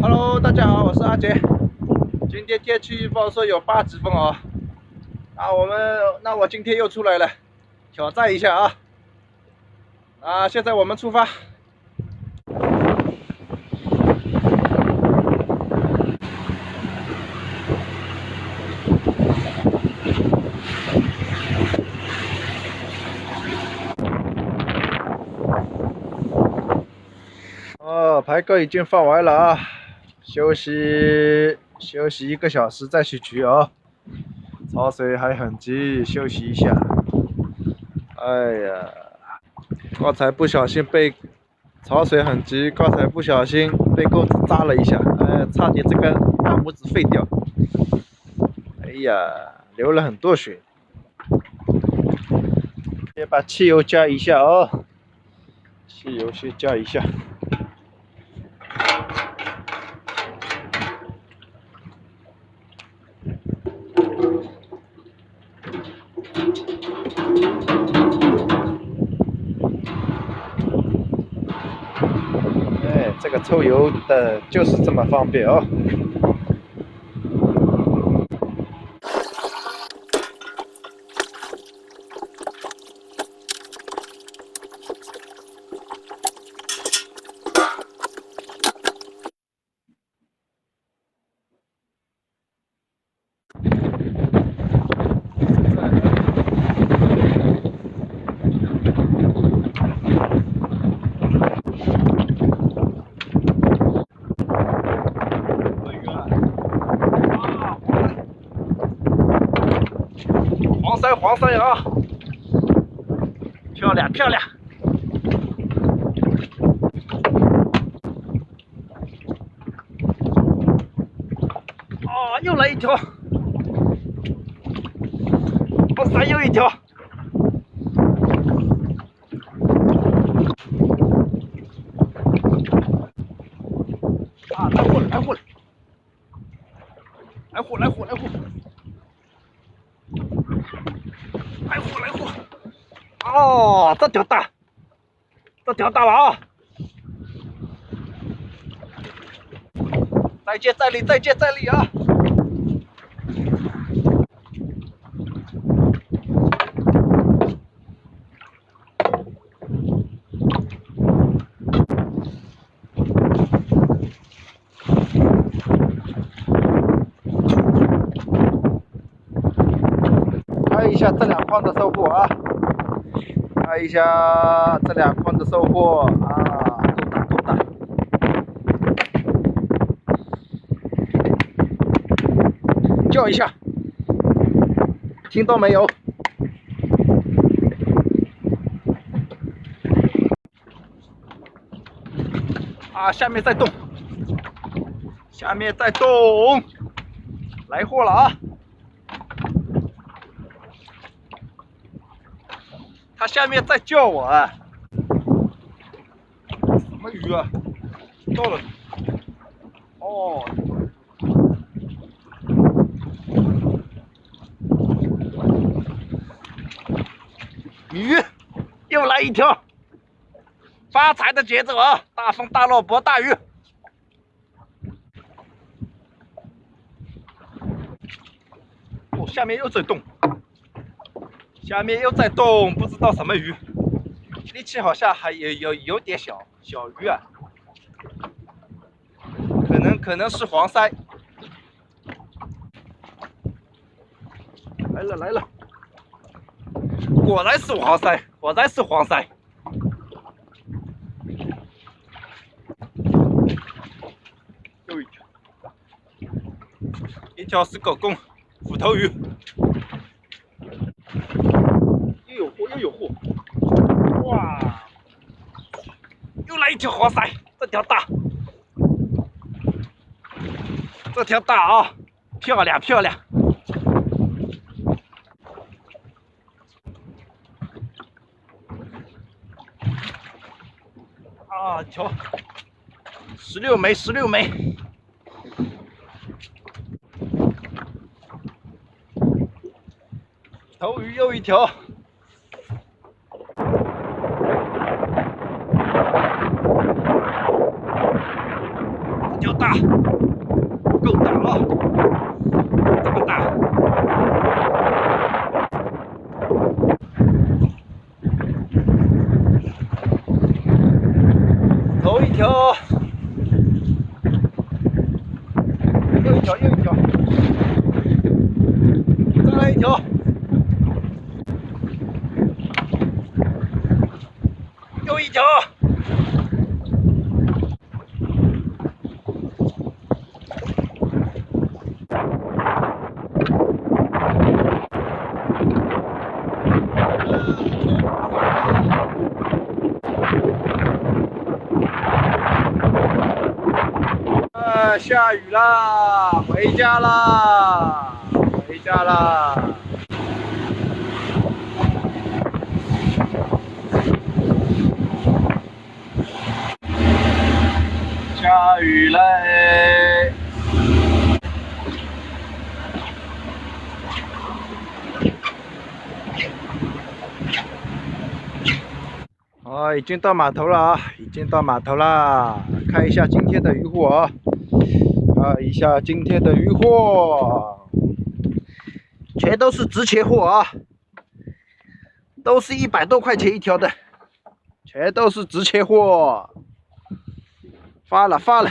Hello，大家好，我是阿杰。今天天气预报说有8级风哦，那我今天又出来了，挑战一下啊！现在我们出发。排歌已经放完了啊，休息1个小时再去取哦。潮水还很急，休息一下。哎呀，刚才不小心被潮水很急，刚才不小心被钩子扎了一下，差点这个大拇指废掉。哎呀，流了很多血。先把汽油加一下哦，汽油先加一下。这个抽油的就是这么方便哦。黄山啊，漂亮漂亮！又来一条，黄山又一条。来货了，来货了，来货来货来货，来货来货！哦，这条大，这条大了啊！再接再厉，再接再厉啊！拍一下这2筐的收获啊！拍一下这2筐的收获啊！够大。叫一下，听到没有？下面在动，下面在动，来货了啊！它下面在叫我啊！什么鱼啊？到了！哦。鱼，又来一条！发财的节奏啊！大风大浪博大鱼。下面又在动，下面又在动，不知道什么鱼，力气好像还有点小鱼啊，可能是黄鳃。来了来了，果然是黄鳃，果然是黄鳃。又一条，一条是狗公斧头鱼。又有货！哇！又来一条黄鳃，这条大，啊，漂亮漂亮！条16枚。头鱼又一条。条大，够大了，这么大。头一条，又一条，又一条，再来一条，又一条。下雨啦，回家啦，回家啦。下雨嘞。已经到码头了啊，已经到码头啦。看一下今天的渔获啊。看一下今天的渔获，全都是直切货啊，都是100多块钱一条的，全都是直切货。发了发了，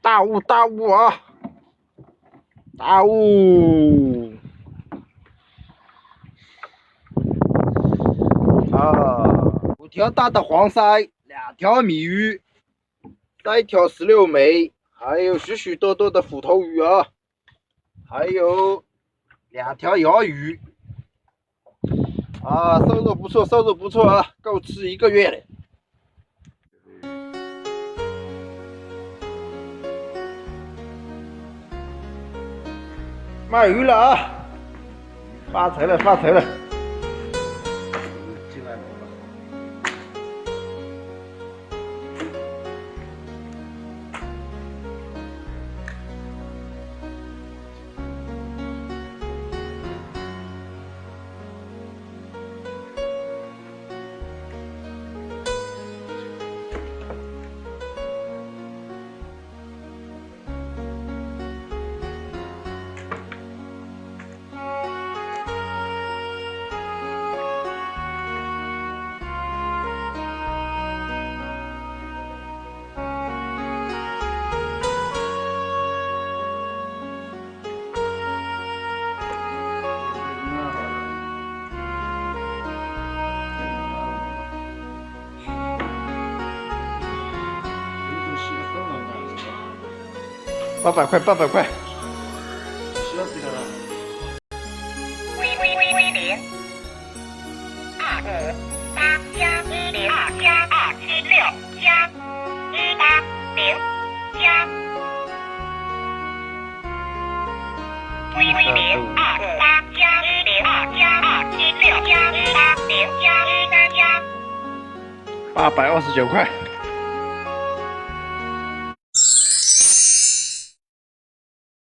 大物大物啊，大物啊！5条大的黄鳃，2条米鱼。3条16枚，还有许许多多的斧头鱼啊，还有2条鳐鱼啊，收入不错，收入不错啊，够吃1个月了。卖鱼了啊，发财了，发财了。进来了。800块，800块。笑死了。02583+10+27276+180。829块。